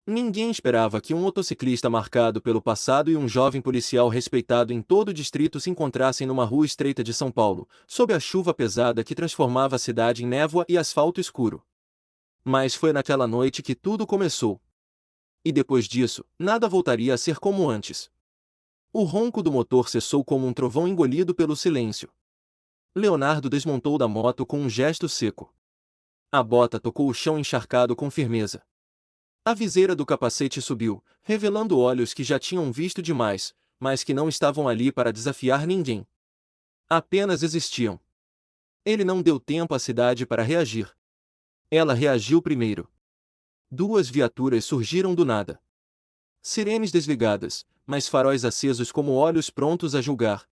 Ninguém esperava que um motociclista marcado pelo passado e um jovem policial respeitado em todo o distrito se encontrassem numa rua estreita de São Paulo, sob a chuva pesada que transformava a cidade em névoa e asfalto escuro. Mas foi naquela noite que tudo começou. E depois disso, nada voltaria a ser como antes. O ronco do motor cessou como um trovão engolido pelo silêncio. Leonardo desmontou da moto com um gesto seco. A bota tocou o chão encharcado com firmeza. A viseira do capacete subiu, revelando olhos que já tinham visto demais, mas que não estavam ali para desafiar ninguém. Apenas existiam. Ele não deu tempo à cidade para reagir. Ela reagiu primeiro. Duas viaturas surgiram do nada. Sirenes desligadas, mas faróis acesos como olhos prontos a julgar.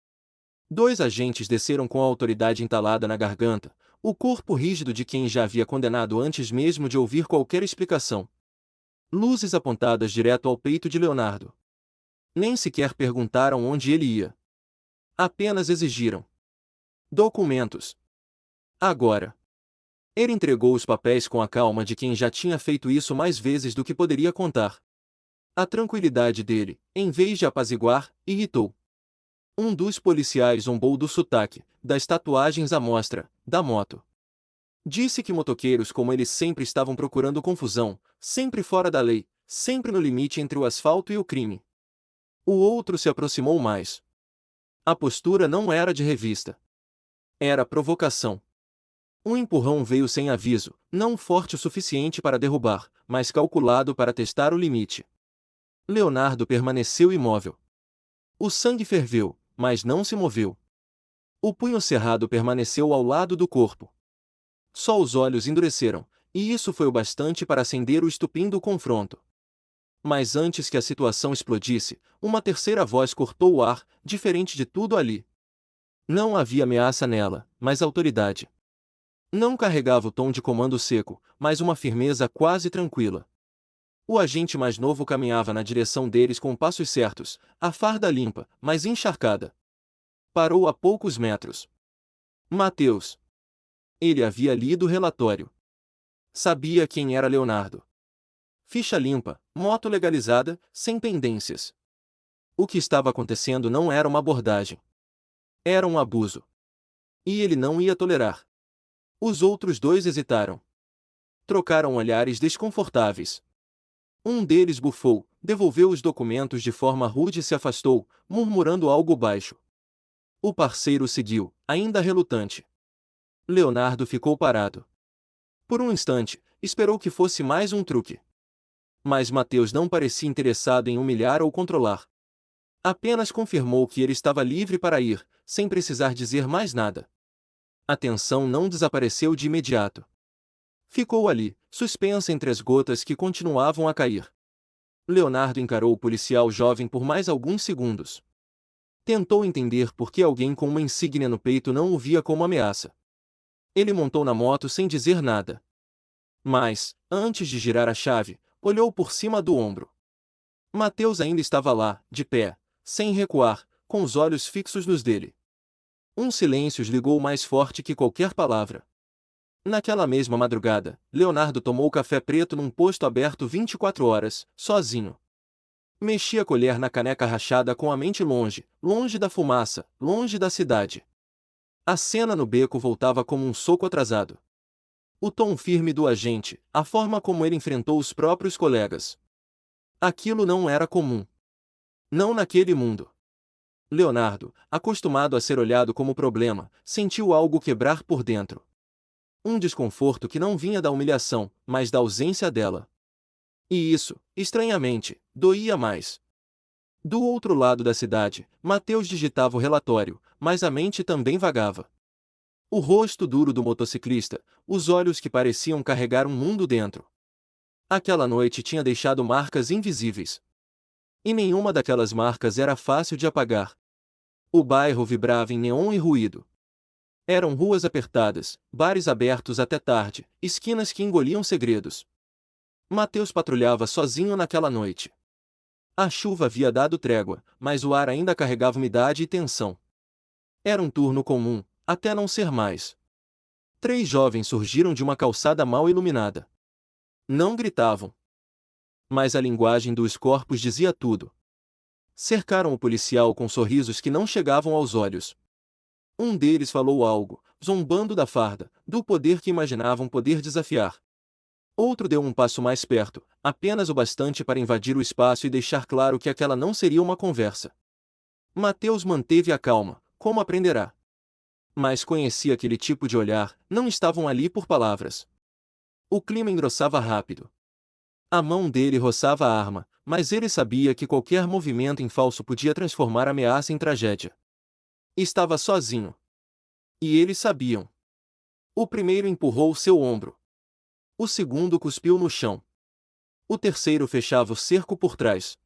Dois agentes desceram com a autoridade entalada na garganta, o corpo rígido de quem já havia condenado antes mesmo de ouvir qualquer explicação. Luzes apontadas direto ao peito de Leonardo. Nem sequer perguntaram onde ele ia. Apenas exigiram documentos. Agora. Ele entregou os papéis com a calma de quem já tinha feito isso mais vezes do que poderia contar. A tranquilidade dele, em vez de apaziguar, irritou. Um dos policiais zombou do sotaque, das tatuagens à mostra, da moto. Disse que motoqueiros como ele sempre estavam procurando confusão, sempre fora da lei, sempre no limite entre o asfalto e o crime. O outro se aproximou mais. A postura não era de revista. Era provocação. Um empurrão veio sem aviso, não forte o suficiente para derrubar, mas calculado para testar o limite. Leonardo permaneceu imóvel. O sangue ferveu, mas não se moveu. O punho cerrado permaneceu ao lado do corpo. Só os olhos endureceram, e isso foi o bastante para acender o estupim do confronto. Mas antes que a situação explodisse, uma terceira voz cortou o ar, diferente de tudo ali. Não havia ameaça nela, mas autoridade. Não carregava o tom de comando seco, mas uma firmeza quase tranquila. O agente mais novo caminhava na direção deles com passos certos, a farda limpa, mas encharcada. Parou a poucos metros. Mateus. Ele havia lido o relatório. Sabia quem era Leonardo. Ficha limpa, moto legalizada, sem pendências. O que estava acontecendo não era uma abordagem. Era um abuso. E ele não ia tolerar. Os outros dois hesitaram. Trocaram olhares desconfortáveis. Um deles bufou, devolveu os documentos de forma rude e se afastou, murmurando algo baixo. O parceiro seguiu, ainda relutante. Leonardo ficou parado. Por um instante, esperou que fosse mais um truque. Mas Mateus não parecia interessado em humilhar ou controlar. Apenas confirmou que ele estava livre para ir, sem precisar dizer mais nada. A tensão não desapareceu de imediato. Ficou ali, suspensa entre as gotas que continuavam a cair. Leonardo encarou o policial jovem por mais alguns segundos. Tentou entender por que alguém com uma insígnia no peito não o via como ameaça. Ele montou na moto sem dizer nada. Mas, antes de girar a chave, olhou por cima do ombro. Mateus ainda estava lá, de pé, sem recuar, com os olhos fixos nos dele. Um silêncio os ligou mais forte que qualquer palavra. Naquela mesma madrugada, Leonardo tomou café preto num posto aberto 24 horas, sozinho. Mexia a colher na caneca rachada com a mente longe, longe da fumaça, longe da cidade. A cena no beco voltava como um soco atrasado. O tom firme do agente, a forma como ele enfrentou os próprios colegas. Aquilo não era comum. Não naquele mundo. Leonardo, acostumado a ser olhado como problema, sentiu algo quebrar por dentro. Um desconforto que não vinha da humilhação, mas da ausência dela. E isso, estranhamente, doía mais. Do outro lado da cidade, Mateus digitava o relatório, mas a mente também vagava. O rosto duro do motociclista, os olhos que pareciam carregar um mundo dentro. Aquela noite tinha deixado marcas invisíveis. E nenhuma daquelas marcas era fácil de apagar. O bairro vibrava em neon e ruído. Eram ruas apertadas, bares abertos até tarde, esquinas que engoliam segredos. Mateus patrulhava sozinho naquela noite. A chuva havia dado trégua, mas o ar ainda carregava umidade e tensão. Era um turno comum, até não ser mais. 3 jovens surgiram de uma calçada mal iluminada. Não gritavam. Mas a linguagem dos corpos dizia tudo. Cercaram o policial com sorrisos que não chegavam aos olhos. Um deles falou algo, zombando da farda, do poder que imaginavam poder desafiar. Outro deu um passo mais perto, apenas o bastante para invadir o espaço e deixar claro que aquela não seria uma conversa. Mateus manteve a calma, como aprenderá. Mas conhecia aquele tipo de olhar, não estavam ali por palavras. O clima engrossava rápido. A mão dele roçava a arma, mas ele sabia que qualquer movimento em falso podia transformar a ameaça em tragédia. Estava sozinho. E eles sabiam. O primeiro empurrou seu ombro. O segundo cuspiu no chão. O terceiro fechava o cerco por trás.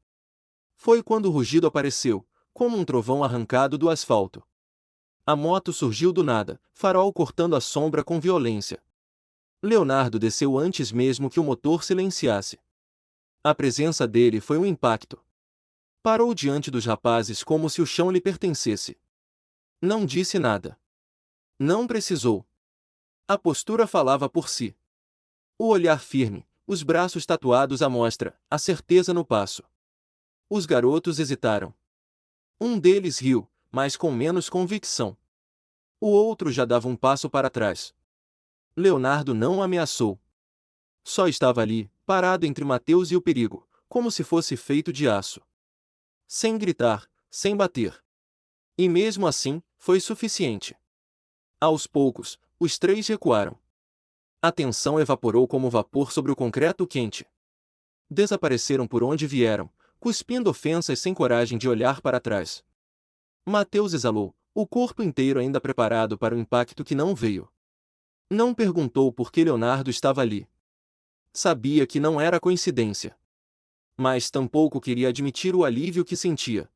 Foi quando o rugido apareceu, como um trovão arrancado do asfalto. A moto surgiu do nada, farol cortando a sombra com violência. Leonardo desceu antes mesmo que o motor silenciasse. A presença dele foi um impacto. Parou diante dos rapazes como se o chão lhe pertencesse. Não disse nada. Não precisou. A postura falava por si. O olhar firme, os braços tatuados à mostra, a certeza no passo. Os garotos hesitaram. Um deles riu, mas com menos convicção. O outro já dava um passo para trás. Leonardo não ameaçou. Só estava ali, parado entre Mateus e o perigo, como se fosse feito de aço. Sem gritar, sem bater. E mesmo assim, foi suficiente. Aos poucos, os três recuaram. A tensão evaporou como vapor sobre o concreto quente. Desapareceram por onde vieram, cuspindo ofensas sem coragem de olhar para trás. Mateus exalou, o corpo inteiro ainda preparado para o impacto que não veio. Não perguntou por que Leonardo estava ali. Sabia que não era coincidência. Mas tampouco queria admitir o alívio que sentia.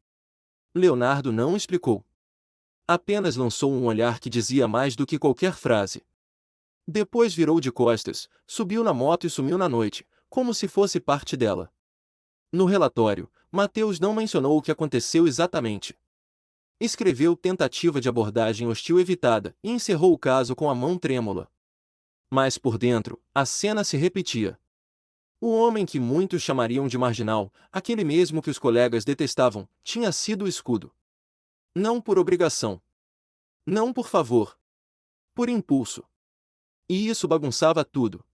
Leonardo não explicou. Apenas lançou um olhar que dizia mais do que qualquer frase. Depois virou de costas, subiu na moto e sumiu na noite, como se fosse parte dela. No relatório, Mateus não mencionou o que aconteceu exatamente. Escreveu tentativa de abordagem hostil evitada e encerrou o caso com a mão trêmula. Mas por dentro, a cena se repetia. O homem que muitos chamariam de marginal, aquele mesmo que os colegas detestavam, tinha sido o escudo. Não por obrigação. Não por favor. Por impulso. E isso bagunçava tudo.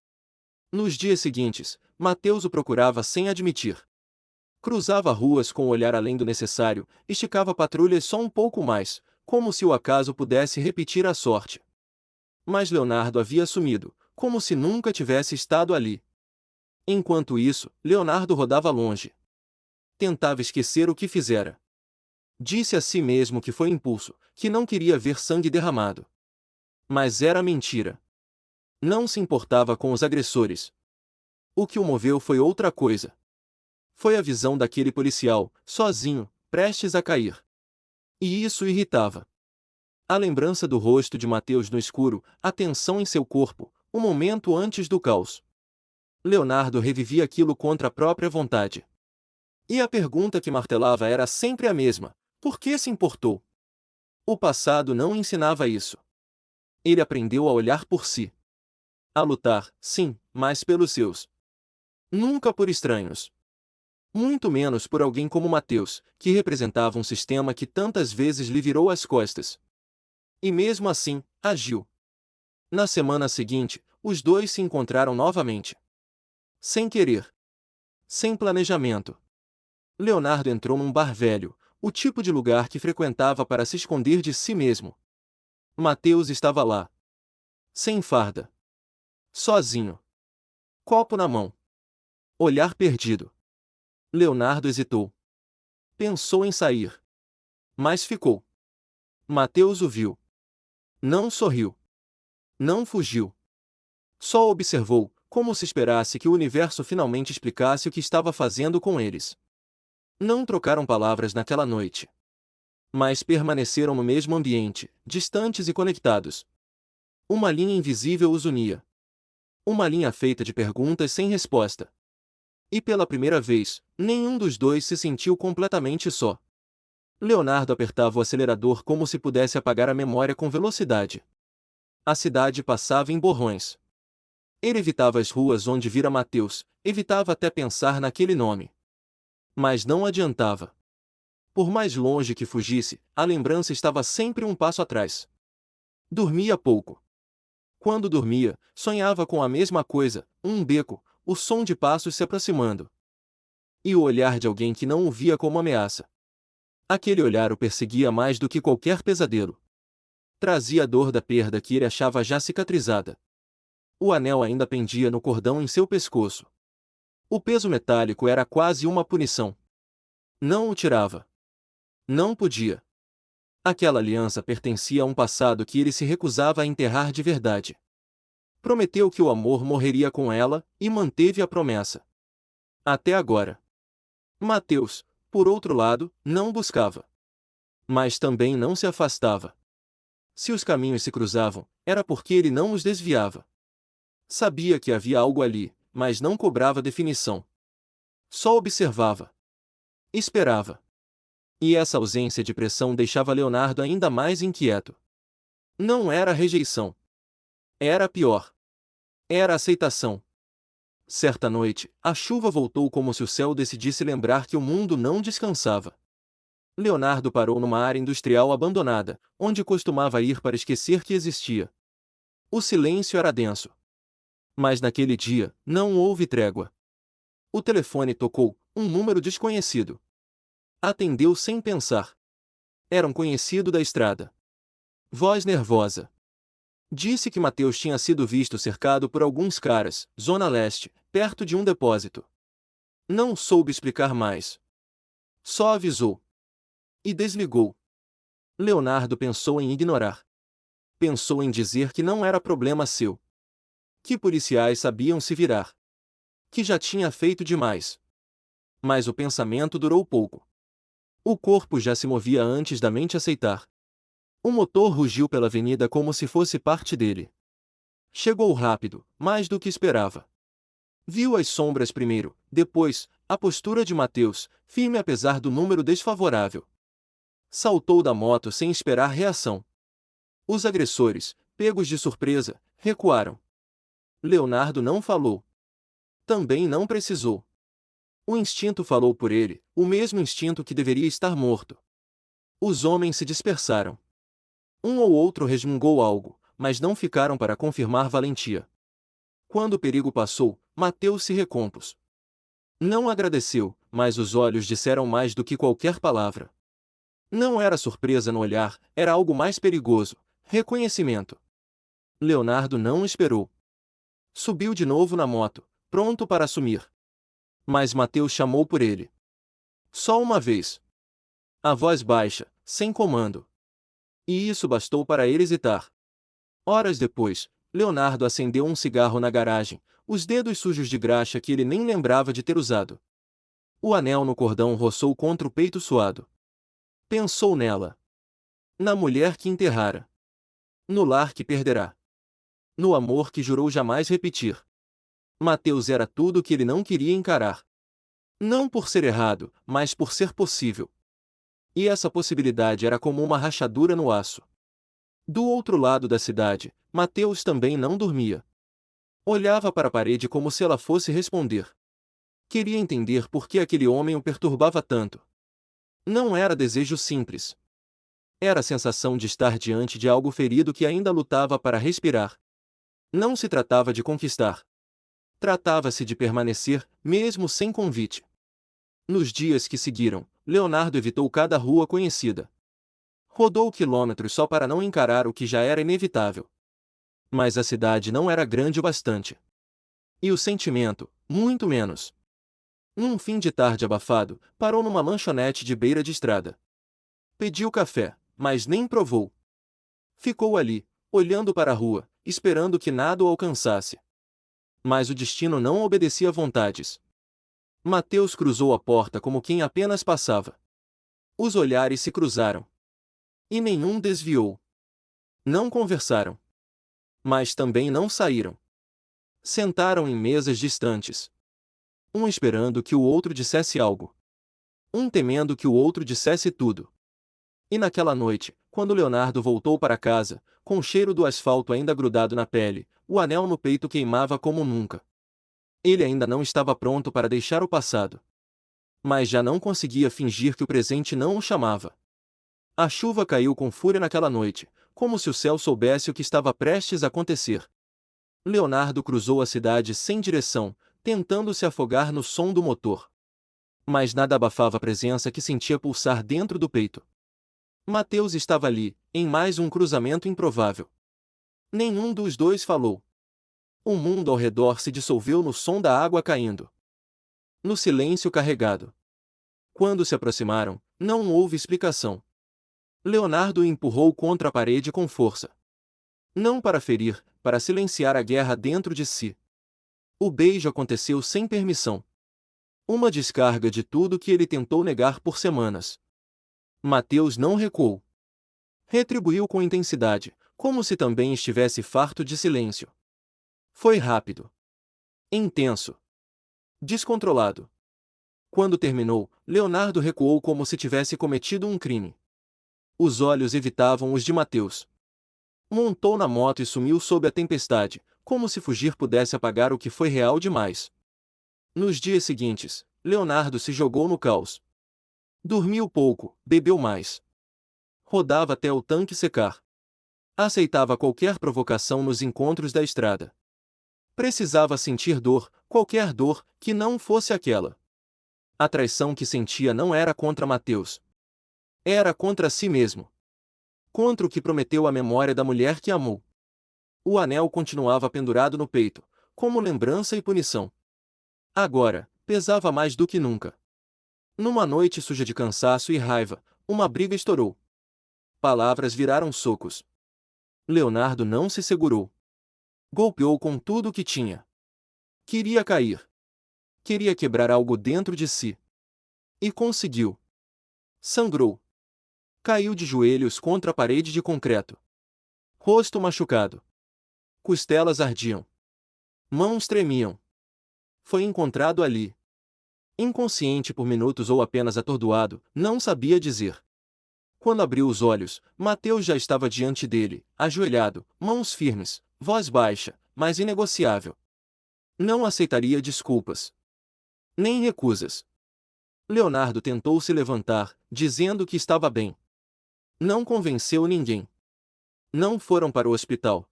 Nos dias seguintes, Mateus o procurava sem admitir. Cruzava ruas com o olhar além do necessário, esticava patrulhas só um pouco mais, como se o acaso pudesse repetir a sorte. Mas Leonardo havia sumido, como se nunca tivesse estado ali. Enquanto isso, Leonardo rodava longe. Tentava esquecer o que fizera. Disse a si mesmo que foi impulso, que não queria ver sangue derramado. Mas era mentira. Não se importava com os agressores. O que o moveu foi outra coisa. Foi a visão daquele policial, sozinho, prestes a cair. E isso irritava. A lembrança do rosto de Mateus no escuro, a tensão em seu corpo, o momento antes do caos. Leonardo revivia aquilo contra a própria vontade. E a pergunta que martelava era sempre a mesma: por que se importou? O passado não ensinava isso. Ele aprendeu a olhar por si. A lutar, sim, mas pelos seus. Nunca por estranhos. Muito menos por alguém como Mateus, que representava um sistema que tantas vezes lhe virou as costas. E mesmo assim, agiu. Na semana seguinte, os dois se encontraram novamente. Sem querer. Sem planejamento. Leonardo entrou num bar velho, o tipo de lugar que frequentava para se esconder de si mesmo. Mateus estava lá. Sem farda. Sozinho. Copo na mão. Olhar perdido. Leonardo hesitou. Pensou em sair. Mas ficou. Mateus o viu. Não sorriu. Não fugiu. Só observou, como se esperasse que o universo finalmente explicasse o que estava fazendo com eles. Não trocaram palavras naquela noite. Mas permaneceram no mesmo ambiente, distantes e conectados. Uma linha invisível os unia. Uma linha feita de perguntas sem resposta. E pela primeira vez, nenhum dos dois se sentiu completamente só. Leonardo apertava o acelerador como se pudesse apagar a memória com velocidade. A cidade passava em borrões. Ele evitava as ruas onde vira Mateus, evitava até pensar naquele nome. Mas não adiantava. Por mais longe que fugisse, a lembrança estava sempre um passo atrás. Dormia pouco. Quando dormia, sonhava com a mesma coisa, um beco, o som de passos se aproximando. E o olhar de alguém que não o via como ameaça. Aquele olhar o perseguia mais do que qualquer pesadelo. Trazia a dor da perda que ele achava já cicatrizada. O anel ainda pendia no cordão em seu pescoço. O peso metálico era quase uma punição. Não o tirava. Não podia. Aquela aliança pertencia a um passado que ele se recusava a enterrar de verdade. Prometeu que o amor morreria com ela, e manteve a promessa. Até agora. Mateus, por outro lado, não buscava. Mas também não se afastava. Se os caminhos se cruzavam, era porque ele não os desviava. Sabia que havia algo ali, mas não cobrava definição. Só observava. Esperava. E essa ausência de pressão deixava Leonardo ainda mais inquieto. Não era rejeição. Era pior. Era aceitação. Certa noite, a chuva voltou como se o céu decidisse lembrar que o mundo não descansava. Leonardo parou numa área industrial abandonada, onde costumava ir para esquecer que existia. O silêncio era denso. Mas naquele dia, não houve trégua. O telefone tocou, um número desconhecido. Atendeu sem pensar. Era um conhecido da estrada. Voz nervosa. Disse que Mateus tinha sido visto cercado por alguns caras, Zona Leste, perto de um depósito. Não soube explicar mais. Só avisou. E desligou. Leonardo pensou em ignorar. Pensou em dizer que não era problema seu. Que policiais sabiam se virar. Que já tinha feito demais. Mas o pensamento durou pouco. O corpo já se movia antes da mente aceitar. O motor rugiu pela avenida como se fosse parte dele. Chegou rápido, mais do que esperava. Viu as sombras primeiro, depois, a postura de Mateus, firme apesar do número desfavorável. Saltou da moto sem esperar reação. Os agressores, pegos de surpresa, recuaram. Leonardo não falou. Também não precisou. O instinto falou por ele, o mesmo instinto que deveria estar morto. Os homens se dispersaram. Um ou outro resmungou algo, mas não ficaram para confirmar valentia. Quando o perigo passou, Mateus se recompôs. Não agradeceu, mas os olhos disseram mais do que qualquer palavra. Não era surpresa no olhar, era algo mais perigoso, reconhecimento. Leonardo não esperou. Subiu de novo na moto, pronto para assumir. Mas Mateus chamou por ele. Só uma vez. A voz baixa, sem comando. E isso bastou para ele hesitar. Horas depois, Leonardo acendeu um cigarro na garagem, os dedos sujos de graxa que ele nem lembrava de ter usado. O anel no cordão roçou contra o peito suado. Pensou nela. Na mulher que enterrara. No lar que perderá. No amor que jurou jamais repetir. Mateus era tudo o que ele não queria encarar. Não por ser errado, mas por ser possível. E essa possibilidade era como uma rachadura no aço. Do outro lado da cidade, Mateus também não dormia. Olhava para a parede como se ela fosse responder. Queria entender por que aquele homem o perturbava tanto. Não era desejo simples. Era a sensação de estar diante de algo ferido que ainda lutava para respirar. Não se tratava de conquistar. Tratava-se de permanecer, mesmo sem convite. Nos dias que seguiram, Leonardo evitou cada rua conhecida. Rodou quilômetros só para não encarar o que já era inevitável. Mas a cidade não era grande o bastante. E o sentimento, muito menos. Num fim de tarde abafado, parou numa lanchonete de beira de estrada. Pediu café, mas nem provou. Ficou ali, olhando para a rua, esperando que nada o alcançasse. Mas o destino não obedecia vontades. Mateus cruzou a porta como quem apenas passava. Os olhares se cruzaram. E nenhum desviou. Não conversaram. Mas também não saíram. Sentaram em mesas distantes. Um esperando que o outro dissesse algo. Um temendo que o outro dissesse tudo. E naquela noite, quando Leonardo voltou para casa, com o cheiro do asfalto ainda grudado na pele, o anel no peito queimava como nunca. Ele ainda não estava pronto para deixar o passado. Mas já não conseguia fingir que o presente não o chamava. A chuva caiu com fúria naquela noite, como se o céu soubesse o que estava prestes a acontecer. Leonardo cruzou a cidade sem direção, tentando se afogar no som do motor. Mas nada abafava a presença que sentia pulsar dentro do peito. Mateus estava ali, em mais um cruzamento improvável. Nenhum dos dois falou. O mundo ao redor se dissolveu no som da água caindo. No silêncio carregado. Quando se aproximaram, não houve explicação. Leonardo o empurrou contra a parede com força. Não para ferir, para silenciar a guerra dentro de si. O beijo aconteceu sem permissão. Uma descarga de tudo que ele tentou negar por semanas. Mateus não recuou. Retribuiu com intensidade, como se também estivesse farto de silêncio. Foi rápido. Intenso. Descontrolado. Quando terminou, Leonardo recuou como se tivesse cometido um crime. Os olhos evitavam os de Mateus. Montou na moto e sumiu sob a tempestade, como se fugir pudesse apagar o que foi real demais. Nos dias seguintes, Leonardo se jogou no caos. Dormiu pouco, bebeu mais. Rodava até o tanque secar. Aceitava qualquer provocação nos encontros da estrada. Precisava sentir dor, qualquer dor, que não fosse aquela. A traição que sentia não era contra Mateus. Era contra si mesmo. Contra o que prometeu à memória da mulher que amou. O anel continuava pendurado no peito, como lembrança e punição. Agora, pesava mais do que nunca. Numa noite suja de cansaço e raiva, uma briga estourou. Palavras viraram socos. Leonardo não se segurou. Golpeou com tudo o que tinha. Queria cair. Queria quebrar algo dentro de si. E conseguiu. Sangrou. Caiu de joelhos contra a parede de concreto. Rosto machucado. Costelas ardiam. Mãos tremiam. Foi encontrado ali. Inconsciente por minutos ou apenas atordoado, não sabia dizer. Quando abriu os olhos, Mateus já estava diante dele, ajoelhado, mãos firmes, voz baixa, mas inegociável. Não aceitaria desculpas. Nem recusas. Leonardo tentou se levantar, dizendo que estava bem. Não convenceu ninguém. Não foram para o hospital.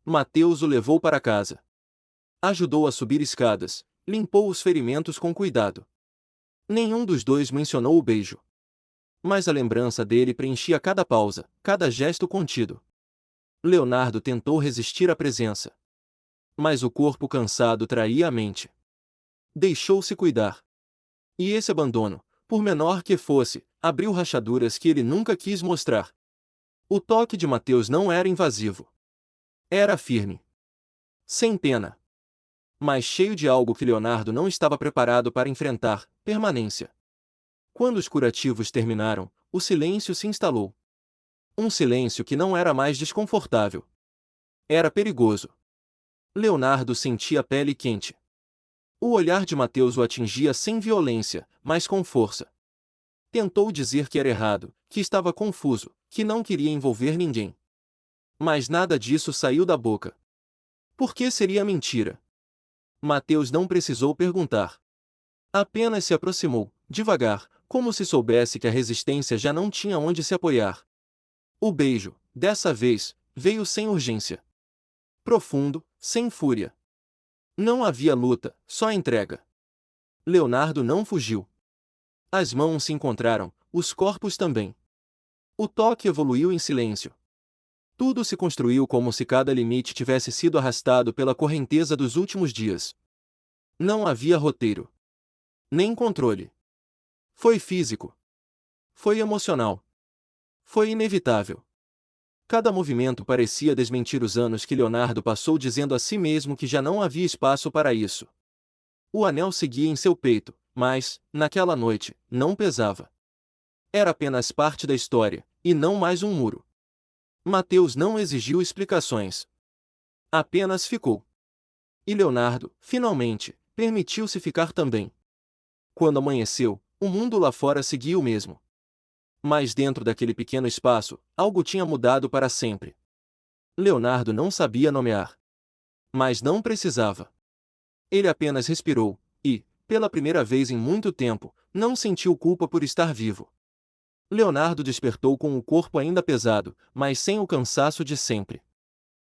Mateus o levou para casa. Ajudou a subir escadas, limpou os ferimentos com cuidado. Nenhum dos dois mencionou o beijo. Mas a lembrança dele preenchia cada pausa, cada gesto contido. Leonardo tentou resistir à presença. Mas o corpo cansado traía a mente. Deixou-se cuidar. E esse abandono, por menor que fosse, abriu rachaduras que ele nunca quis mostrar. O toque de Mateus não era invasivo. Era firme. Sem pena. Mas cheio de algo que Leonardo não estava preparado para enfrentar, permanência. Quando os curativos terminaram, o silêncio se instalou. Um silêncio que não era mais desconfortável. Era perigoso. Leonardo sentia a pele quente. O olhar de Mateus o atingia sem violência, mas com força. Tentou dizer que era errado, que estava confuso, que não queria envolver ninguém. Mas nada disso saiu da boca. Por que seria mentira? Mateus não precisou perguntar. Apenas se aproximou, devagar, como se soubesse que a resistência já não tinha onde se apoiar. O beijo, dessa vez, veio sem urgência. Profundo, sem fúria. Não havia luta, só entrega. Leonardo não fugiu. As mãos se encontraram, os corpos também. O toque evoluiu em silêncio. Tudo se construiu como se cada limite tivesse sido arrastado pela correnteza dos últimos dias. Não havia roteiro. Nem controle. Foi físico. Foi emocional. Foi inevitável. Cada movimento parecia desmentir os anos que Leonardo passou dizendo a si mesmo que já não havia espaço para isso. O anel seguia em seu peito, mas, naquela noite, não pesava. Era apenas parte da história, e não mais um muro. Mateus não exigiu explicações. Apenas ficou. E Leonardo, finalmente, permitiu-se ficar também. Quando amanheceu, o mundo lá fora seguia o mesmo. Mas dentro daquele pequeno espaço, algo tinha mudado para sempre. Leonardo não sabia nomear. Mas não precisava. Ele apenas respirou, e, pela primeira vez em muito tempo, não sentiu culpa por estar vivo. Leonardo despertou com o corpo ainda pesado, mas sem o cansaço de sempre.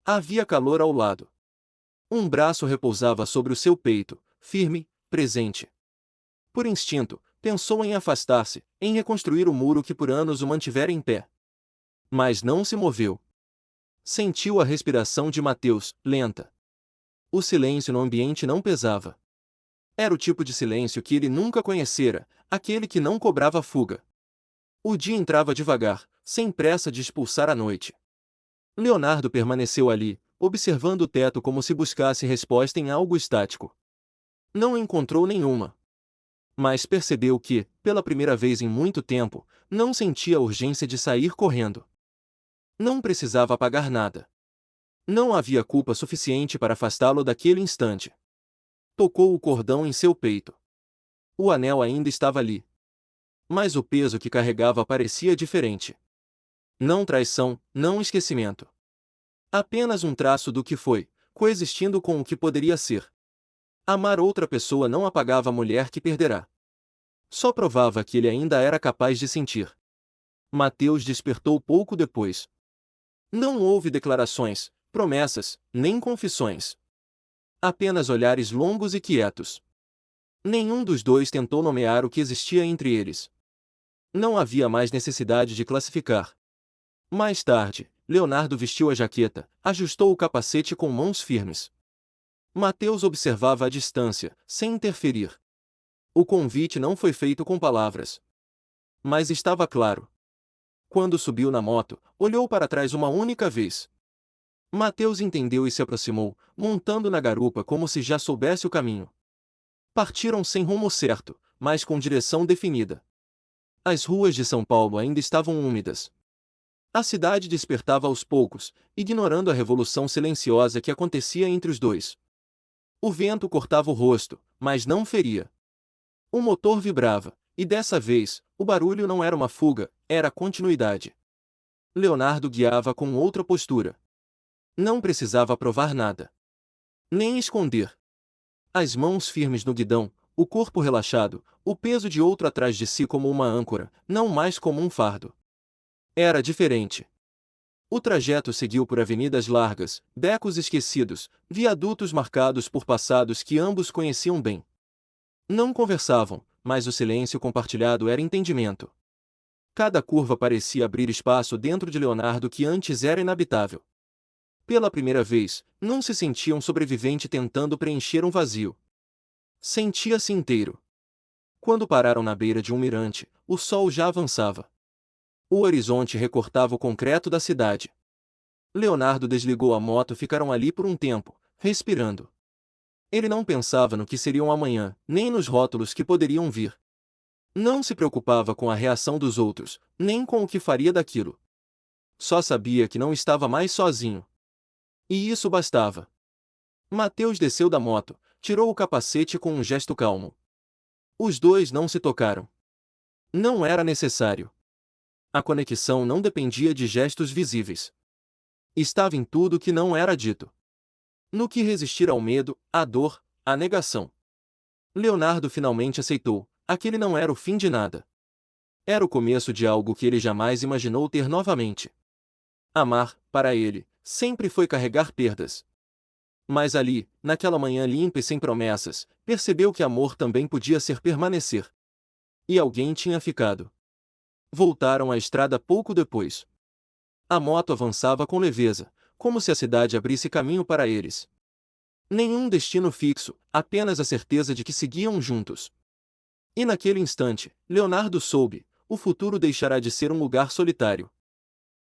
Havia calor ao lado. Um braço repousava sobre o seu peito, firme, presente. Por instinto, pensou em afastar-se, em reconstruir o muro que por anos o mantivera em pé. Mas não se moveu. Sentiu a respiração de Mateus, lenta. O silêncio no ambiente não pesava. Era o tipo de silêncio que ele nunca conhecera, aquele que não cobrava fuga. O dia entrava devagar, sem pressa de expulsar a noite. Leonardo permaneceu ali, observando o teto como se buscasse resposta em algo estático. Não encontrou nenhuma. Mas percebeu que, pela primeira vez em muito tempo, não sentia a urgência de sair correndo. Não precisava apagar nada. Não havia culpa suficiente para afastá-lo daquele instante. Tocou o cordão em seu peito. O anel ainda estava ali. Mas o peso que carregava parecia diferente. Não traição, não esquecimento. Apenas um traço do que foi, coexistindo com o que poderia ser. Amar outra pessoa não apagava a mulher que perderá. Só provava que ele ainda era capaz de sentir. Mateus despertou pouco depois. Não houve declarações, promessas, nem confissões. Apenas olhares longos e quietos. Nenhum dos dois tentou nomear o que existia entre eles. Não havia mais necessidade de classificar. Mais tarde, Leonardo vestiu a jaqueta, ajustou o capacete com mãos firmes. Mateus observava à distância, sem interferir. O convite não foi feito com palavras. Mas estava claro. Quando subiu na moto, olhou para trás uma única vez. Mateus entendeu e se aproximou, montando na garupa como se já soubesse o caminho. Partiram sem rumo certo, mas com direção definida. As ruas de São Paulo ainda estavam úmidas. A cidade despertava aos poucos, ignorando a revolução silenciosa que acontecia entre os dois. O vento cortava o rosto, mas não feria. O motor vibrava, e dessa vez, o barulho não era uma fuga, era continuidade. Leonardo guiava com outra postura. Não precisava provar nada. Nem esconder. As mãos firmes no guidão, o corpo relaxado, o peso de outro atrás de si como uma âncora, não mais como um fardo. Era diferente. O trajeto seguiu por avenidas largas, becos esquecidos, viadutos marcados por passados que ambos conheciam bem. Não conversavam, mas o silêncio compartilhado era entendimento. Cada curva parecia abrir espaço dentro de Leonardo que antes era inabitável. Pela primeira vez, não se sentia um sobrevivente tentando preencher um vazio. Sentia-se inteiro. Quando pararam na beira de um mirante, o sol já avançava. O horizonte recortava o concreto da cidade. Leonardo desligou a moto e ficaram ali por um tempo, respirando. Ele não pensava no que seria um amanhã, nem nos rótulos que poderiam vir. Não se preocupava com a reação dos outros, nem com o que faria daquilo. Só sabia que não estava mais sozinho. E isso bastava. Mateus desceu da moto, tirou o capacete com um gesto calmo. Os dois não se tocaram. Não era necessário. A conexão não dependia de gestos visíveis. Estava em tudo que não era dito. No que resistir ao medo, à dor, à negação. Leonardo finalmente aceitou, aquele não era o fim de nada. Era o começo de algo que ele jamais imaginou ter novamente. Amar, para ele, sempre foi carregar perdas. Mas ali, naquela manhã limpa e sem promessas, percebeu que amor também podia ser permanecer. E alguém tinha ficado. Voltaram à estrada pouco depois. A moto avançava com leveza, como se a cidade abrisse caminho para eles. Nenhum destino fixo, apenas a certeza de que seguiam juntos. E naquele instante, Leonardo soube, o futuro deixará de ser um lugar solitário.